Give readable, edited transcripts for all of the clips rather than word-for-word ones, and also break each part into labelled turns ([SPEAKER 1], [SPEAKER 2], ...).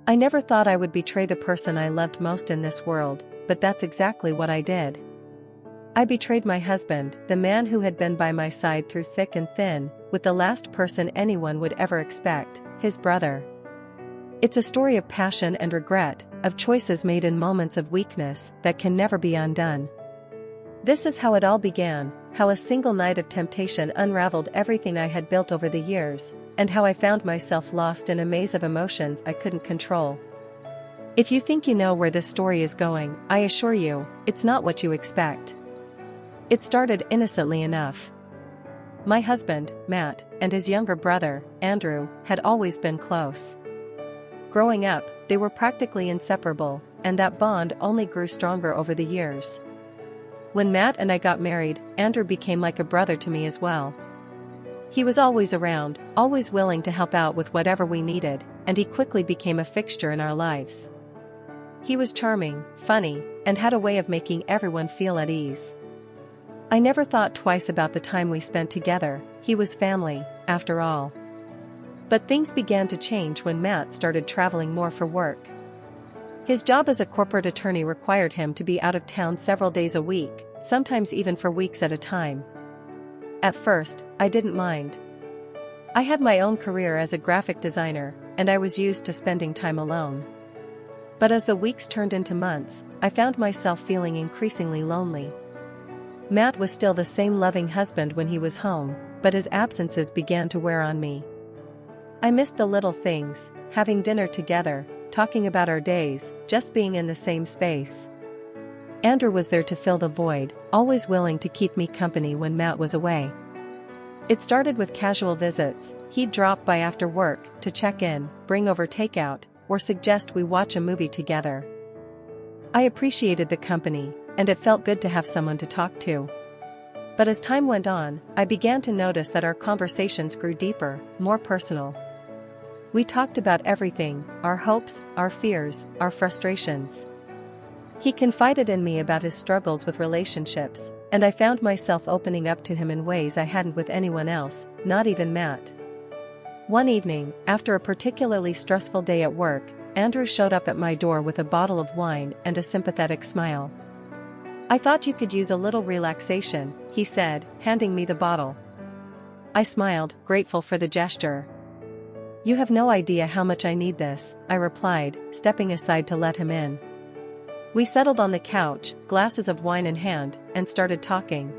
[SPEAKER 1] I never thought I would betray the person I loved most in this world, but that's exactly what I did. I betrayed my husband, the man who had been by my side through thick and thin, with the last person anyone would ever expect, his brother. It's a story of passion and regret, of choices made in moments of weakness that can never be undone. This is how it all began, how a single night of temptation unraveled everything I had built over the years, and how I found myself lost in a maze of emotions I couldn't control. If you think you know where this story is going, I assure you, it's not what you expect. It started innocently enough. My husband, Matt, and his younger brother, Andrew, had always been close. Growing up, they were practically inseparable, and that bond only grew stronger over the years. When Matt and I got married, Andrew became like a brother to me as well. He was always around, always willing to help out with whatever we needed, and he quickly became a fixture in our lives. He was charming, funny, and had a way of making everyone feel at ease. I never thought twice about the time we spent together. He was family, after all. But things began to change when Matt started traveling more for work. His job as a corporate attorney required him to be out of town several days a week, sometimes even for weeks at a time. At first, I didn't mind. I had my own career as a graphic designer, and I was used to spending time alone. But as the weeks turned into months, I found myself feeling increasingly lonely. Matt was still the same loving husband when he was home, but his absences began to wear on me. I missed the little things, having dinner together, talking about our days, just being in the same space. Andrew was there to fill the void, always willing to keep me company when Matt was away. It started with casual visits. He'd drop by after work to check in, bring over takeout, or suggest we watch a movie together. I appreciated the company, and it felt good to have someone to talk to. But as time went on, I began to notice that our conversations grew deeper, more personal. We talked about everything, our hopes, our fears, our frustrations. He confided in me about his struggles with relationships, and I found myself opening up to him in ways I hadn't with anyone else, not even Matt. One evening, after a particularly stressful day at work, Andrew showed up at my door with a bottle of wine and a sympathetic smile. "I thought you could use a little relaxation," he said, handing me the bottle. I smiled, grateful for the gesture. "You have no idea how much I need this," I replied, stepping aside to let him in. We settled on the couch, glasses of wine in hand, and started talking.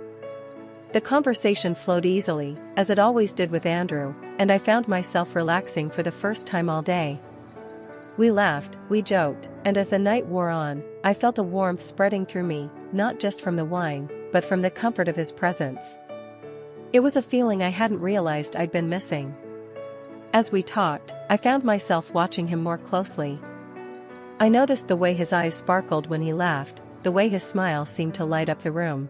[SPEAKER 1] The conversation flowed easily, as it always did with Andrew, and I found myself relaxing for the first time all day. We laughed, we joked, and as the night wore on, I felt a warmth spreading through me, not just from the wine, but from the comfort of his presence. It was a feeling I hadn't realized I'd been missing. As we talked, I found myself watching him more closely. I noticed the way his eyes sparkled when he laughed, the way his smile seemed to light up the room.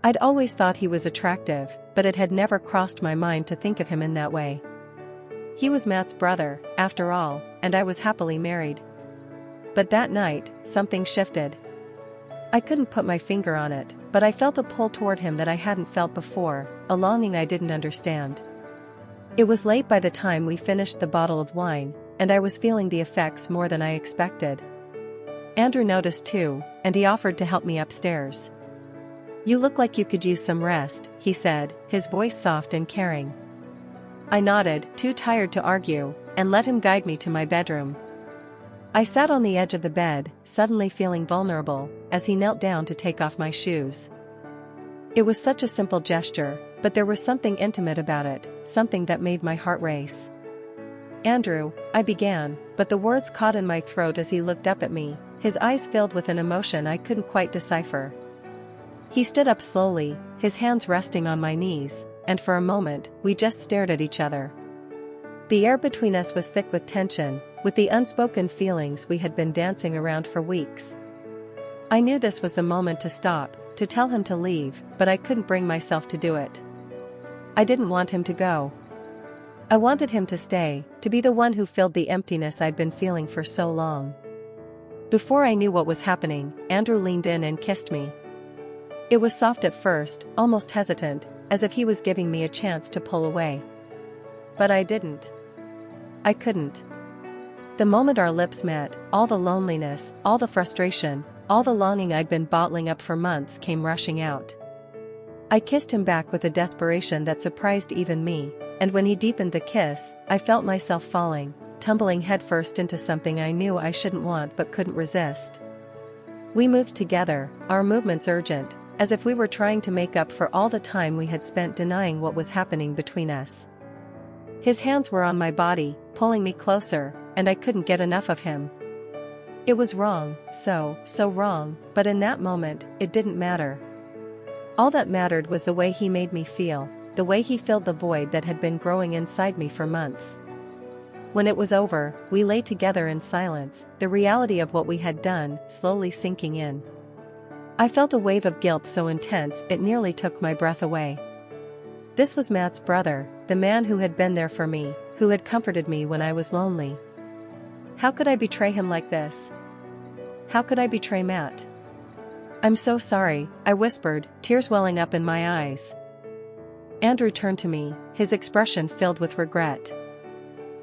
[SPEAKER 1] I'd always thought he was attractive, but it had never crossed my mind to think of him in that way. He was Matt's brother, after all, and I was happily married. But that night, something shifted. I couldn't put my finger on it, but I felt a pull toward him that I hadn't felt before, a longing I didn't understand. It was late by the time we finished the bottle of wine, and I was feeling the effects more than I expected. Andrew noticed too, and he offered to help me upstairs. "You look like you could use some rest," he said, his voice soft and caring. I nodded, too tired to argue, and let him guide me to my bedroom. I sat on the edge of the bed, suddenly feeling vulnerable, as he knelt down to take off my shoes. It was such a simple gesture, but there was something intimate about it, something that made my heart race. "Andrew," I began, but the words caught in my throat as he looked up at me, his eyes filled with an emotion I couldn't quite decipher. He stood up slowly, his hands resting on my knees, and for a moment, we just stared at each other. The air between us was thick with tension, with the unspoken feelings we had been dancing around for weeks. I knew this was the moment to stop, to tell him to leave, but I couldn't bring myself to do it. I didn't want him to go. I wanted him to stay, to be the one who filled the emptiness I'd been feeling for so long. Before I knew what was happening, Andrew leaned in and kissed me. It was soft at first, almost hesitant, as if he was giving me a chance to pull away. But I didn't. I couldn't. The moment our lips met, all the loneliness, all the frustration, all the longing I'd been bottling up for months came rushing out. I kissed him back with a desperation that surprised even me, and when he deepened the kiss, I felt myself falling, tumbling headfirst into something I knew I shouldn't want but couldn't resist. We moved together, our movements urgent, as if we were trying to make up for all the time we had spent denying what was happening between us. His hands were on my body, pulling me closer, and I couldn't get enough of him. It was wrong, so wrong, but in that moment, it didn't matter. All that mattered was the way he made me feel, the way he filled the void that had been growing inside me for months. When it was over, we lay together in silence, the reality of what we had done slowly sinking in. I felt a wave of guilt so intense it nearly took my breath away. This was Matt's brother, the man who had been there for me, who had comforted me when I was lonely. How could I betray him like this? How could I betray Matt? "I'm so sorry," I whispered, tears welling up in my eyes. Andrew turned to me, his expression filled with regret.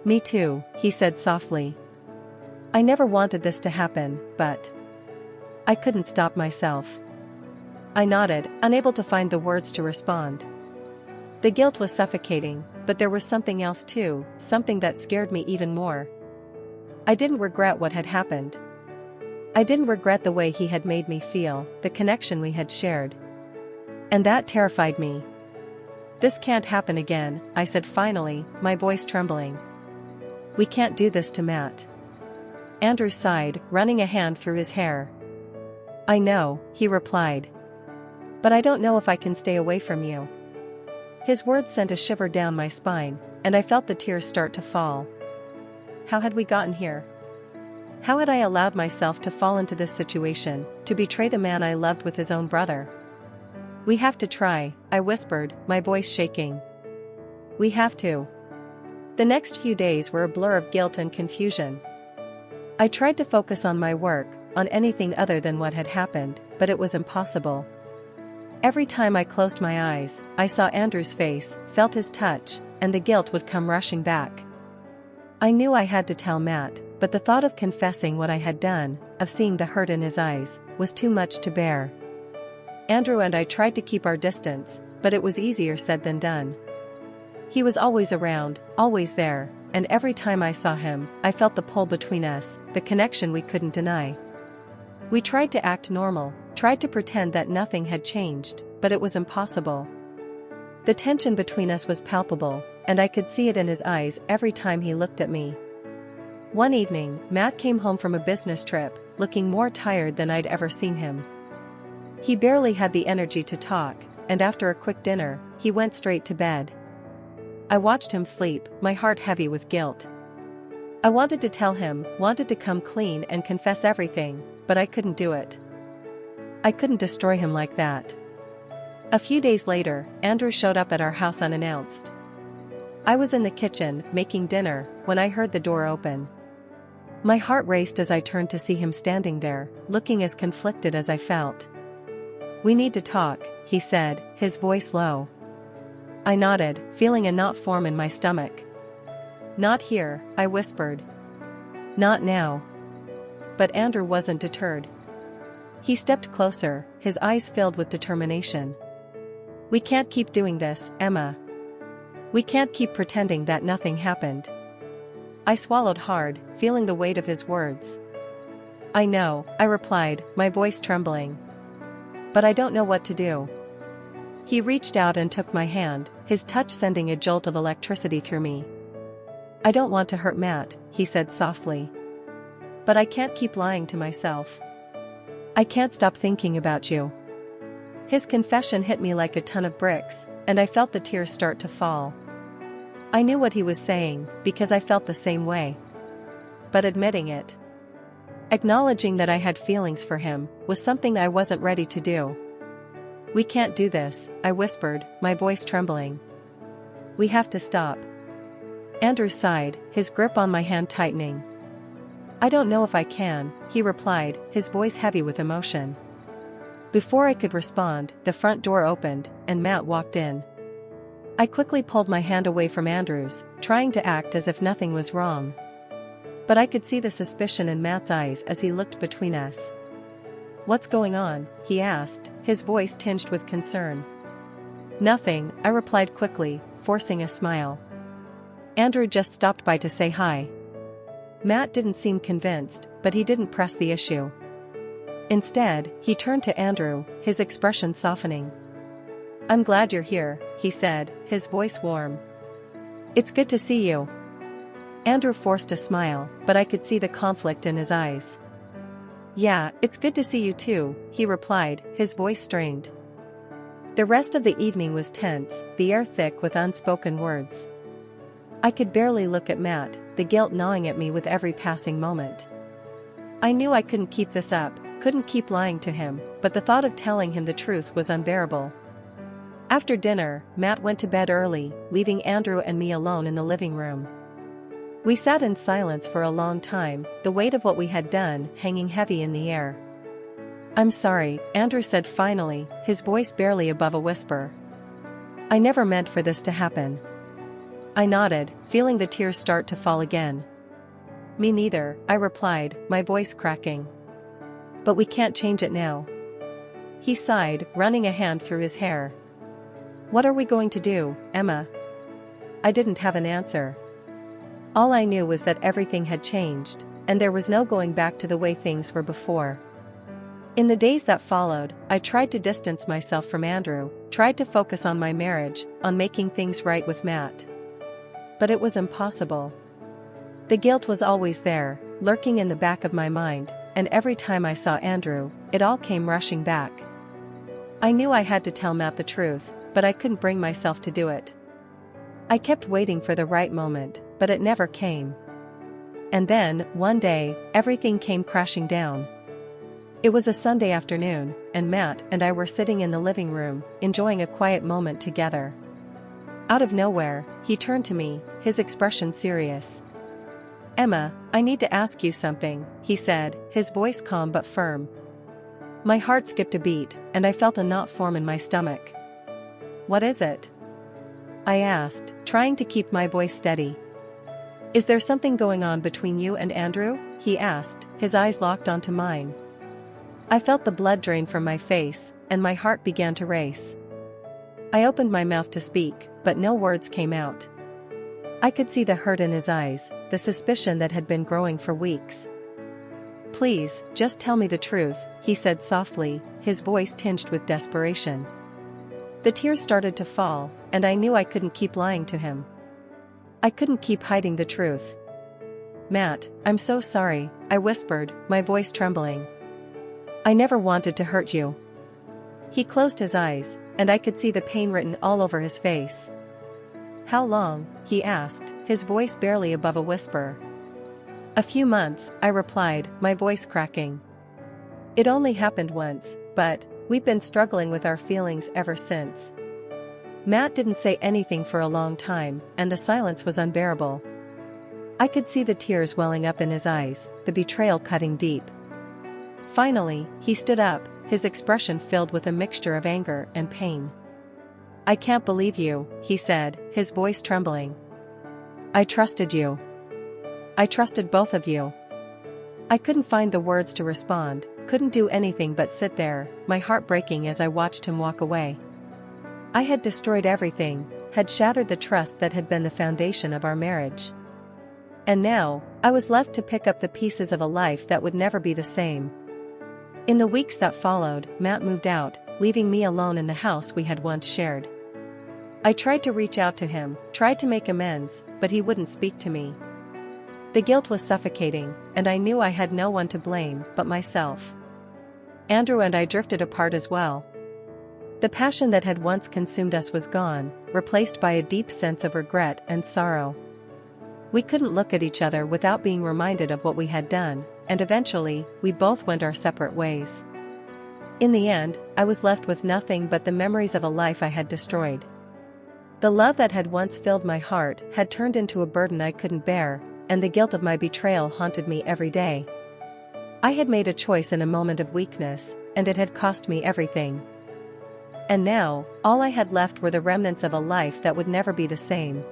[SPEAKER 1] "Me too," he said softly. "I never wanted this to happen, but I couldn't stop myself." I nodded, unable to find the words to respond. The guilt was suffocating, but there was something else too, something that scared me even more. I didn't regret what had happened. I didn't regret the way he had made me feel, the connection we had shared. And that terrified me. "This can't happen again," I said finally, my voice trembling. "We can't do this to Matt." Andrew sighed, running a hand through his hair. "I know," he replied. "But I don't know if I can stay away from you." His words sent a shiver down my spine, and I felt the tears start to fall. How had we gotten here? How had I allowed myself to fall into this situation, to betray the man I loved with his own brother? "We have to try," I whispered, my voice shaking. "We have to." The next few days were a blur of guilt and confusion. I tried to focus on my work, on anything other than what had happened, but it was impossible. Every time I closed my eyes, I saw Andrew's face, felt his touch, and the guilt would come rushing back. I knew I had to tell Matt, but the thought of confessing what I had done, of seeing the hurt in his eyes, was too much to bear. Andrew and I tried to keep our distance, but it was easier said than done. He was always around, always there, and every time I saw him, I felt the pull between us, the connection we couldn't deny. We tried to act normal, tried to pretend that nothing had changed, but it was impossible. The tension between us was palpable, and I could see it in his eyes every time he looked at me. One evening, Matt came home from a business trip, looking more tired than I'd ever seen him. He barely had the energy to talk, and after a quick dinner, he went straight to bed. I watched him sleep, my heart heavy with guilt. I wanted to tell him, wanted to come clean and confess everything, but I couldn't do it. I couldn't destroy him like that. A few days later, Andrew showed up at our house unannounced. I was in the kitchen, making dinner, when I heard the door open. My heart raced as I turned to see him standing there, looking as conflicted as I felt. "We need to talk," he said, his voice low. I nodded, feeling a knot form in my stomach. "Not here," I whispered. "Not now." But Andrew wasn't deterred. He stepped closer, his eyes filled with determination. "We can't keep doing this, Emma. We can't keep pretending that nothing happened." I swallowed hard, feeling the weight of his words. "I know," I replied, my voice trembling. "But I don't know what to do." He reached out and took my hand, his touch sending a jolt of electricity through me. "I don't want to hurt Matt," he said softly. "But I can't keep lying to myself. I can't stop thinking about you." His confession hit me like a ton of bricks, and I felt the tears start to fall. I knew what he was saying, because I felt the same way. But admitting it, acknowledging that I had feelings for him, was something I wasn't ready to do. "We can't do this," I whispered, my voice trembling. "We have to stop." Andrew sighed, his grip on my hand tightening. "I don't know if I can," he replied, his voice heavy with emotion. Before I could respond, the front door opened, and Matt walked in. I quickly pulled my hand away from Andrew's, trying to act as if nothing was wrong. But I could see the suspicion in Matt's eyes as he looked between us. "What's going on?" he asked, his voice tinged with concern. "Nothing," I replied quickly, forcing a smile. "Andrew just stopped by to say hi." Matt didn't seem convinced, but he didn't press the issue. Instead, he turned to Andrew, his expression softening. "I'm glad you're here," he said, his voice warm. "It's good to see you." Andrew forced a smile, but I could see the conflict in his eyes. "Yeah, it's good to see you too," he replied, his voice strained. The rest of the evening was tense, the air thick with unspoken words. I could barely look at Matt, the guilt gnawing at me with every passing moment. I knew I couldn't keep this up, couldn't keep lying to him, but the thought of telling him the truth was unbearable. After dinner, Matt went to bed early, leaving Andrew and me alone in the living room. We sat in silence for a long time, the weight of what we had done hanging heavy in the air. "I'm sorry," Andrew said finally, his voice barely above a whisper. "I never meant for this to happen." I nodded, feeling the tears start to fall again. "Me neither," I replied, my voice cracking. "But we can't change it now." He sighed, running a hand through his hair. "What are we going to do, Emma?" I didn't have an answer. All I knew was that everything had changed, and there was no going back to the way things were before. In the days that followed, I tried to distance myself from Andrew, tried to focus on my marriage, on making things right with Matt. But it was impossible. The guilt was always there, lurking in the back of my mind, and every time I saw Andrew, it all came rushing back. I knew I had to tell Matt the truth, but I couldn't bring myself to do it. I kept waiting for the right moment, but it never came. And then, one day, everything came crashing down. It was a Sunday afternoon, and Matt and I were sitting in the living room, enjoying a quiet moment together. Out of nowhere, he turned to me, his expression serious. "Emma, I need to ask you something," he said, his voice calm but firm. My heart skipped a beat, and I felt a knot form in my stomach. "What is it?" I asked, trying to keep my voice steady. "Is there something going on between you and Andrew?" he asked, his eyes locked onto mine. I felt the blood drain from my face, and my heart began to race. I opened my mouth to speak, but no words came out. I could see the hurt in his eyes, the suspicion that had been growing for weeks. "Please, just tell me the truth," he said softly, his voice tinged with desperation. The tears started to fall, and I knew I couldn't keep lying to him. I couldn't keep hiding the truth. "Matt, I'm so sorry," I whispered, my voice trembling. "I never wanted to hurt you." He closed his eyes, and I could see the pain written all over his face. "How long?" he asked, his voice barely above a whisper. "A few months," I replied, my voice cracking. "It only happened once, but we've been struggling with our feelings ever since." Matt didn't say anything for a long time, and the silence was unbearable. I could see the tears welling up in his eyes, the betrayal cutting deep. Finally, he stood up, his expression filled with a mixture of anger and pain. "I can't believe you," he said, his voice trembling. "I trusted you. I trusted both of you." I couldn't find the words to respond, couldn't do anything but sit there, my heart breaking as I watched him walk away. I had destroyed everything, had shattered the trust that had been the foundation of our marriage. And now, I was left to pick up the pieces of a life that would never be the same. In the weeks that followed, Matt moved out, leaving me alone in the house we had once shared. I tried to reach out to him, tried to make amends, but he wouldn't speak to me. The guilt was suffocating, and I knew I had no one to blame but myself. Andrew and I drifted apart as well. The passion that had once consumed us was gone, replaced by a deep sense of regret and sorrow. We couldn't look at each other without being reminded of what we had done, and eventually, we both went our separate ways. In the end, I was left with nothing but the memories of a life I had destroyed. The love that had once filled my heart had turned into a burden I couldn't bear, and the guilt of my betrayal haunted me every day. I had made a choice in a moment of weakness, and it had cost me everything. And now, all I had left were the remnants of a life that would never be the same.